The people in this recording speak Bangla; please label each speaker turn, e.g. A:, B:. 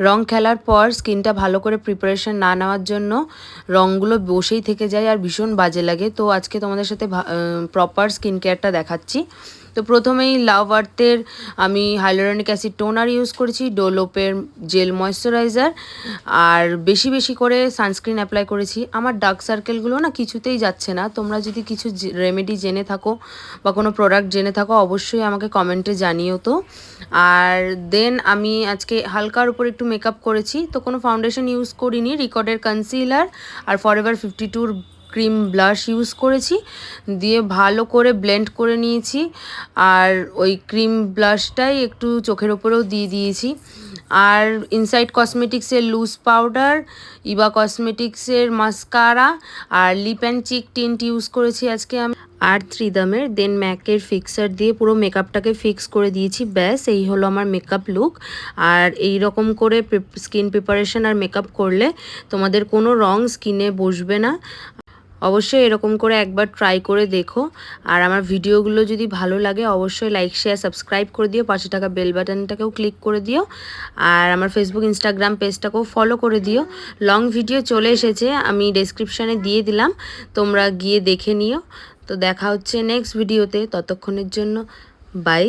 A: রং খেলার পর স্কিনটা ভালো করে প্রিপারেশন না নেওয়ার জন্য রঙগুলো বসেই থেকে যায় আর ভীষণ বাজে লাগে। তো আজকে তোমাদের সাথে প্রপার স্কিন কেয়ারটা দেখাচ্ছি। তো প্রথমেই লাভ আর্থের আমি হাইলোরনিক অ্যাসিড টোনার ইউজ করেছি, ডোলোপের জেল ময়েশ্চারাইজার, আর বেশি বেশি করে সানস্ক্রিন অ্যাপ্লাই করেছি। আমার ডার্ক সার্কেলগুলো না কিছুতেই যাচ্ছে না। তোমরা যদি কিছু রেমেডি জেনে থাকো বা কোনো প্রোডাক্ট জেনে থাকো অবশ্যই আমাকে কমেন্টে জানিও। তো আর দেন আমি আজকে হালকার উপর একটু মেকআপ করেছি। তো কোনো ফাউন্ডেশন ইউজ করিনি, রিকর্ডের কনসিলার আর ফরএভার 52 ক্রিম ব্লাশ ইউজ করেছি, দিয়ে ভালো করে ব্লেন্ড করে নিয়েছি। আর ওই ক্রিম ব্লাশটাই একটু চোখের ওপরেও দিয়ে দিয়েছি। আর ইনসাইড কসমেটিক্সের লুজ পাউডার, ইভা কসমেটিক্সের মাস্কারা আর lip and cheek tint use করেছি আজকে আমি, আর থ্রিদামের দেন ম্যাকের ফিক্সার দিয়ে পুরো মেকআপটাকে ফিক্স করে দিয়েছি। ব্যাস এই হলো আমার মেকআপ লুক। আর এই রকম করে স্কিন প্রিপারেশন আর মেকআপ করলে তোমাদের কোনো রং স্কিনে বসবে না। অবশ্যই এরকম করে একবার ট্রাই করে দেখো। আর আমার ভিডিওগুলো যদি ভালো লাগে অবশ্যই লাইক শেয়ার সাবস্ক্রাইব করে দিও, পাশে থাকা বেল বাটনটাকেও ক্লিক করে দিও, আর আমার ফেসবুক ইনস্টাগ্রাম পেজটাকেও ফলো করে দিও। লং ভিডিও চলে এসেছে, আমি ডেসক্রিপশানে দিয়ে দিলাম, তোমরা গিয়ে দেখে নিও। তো দেখা হচ্ছে নেক্সট ভিডিওতে, ততক্ষণের জন্য বাই।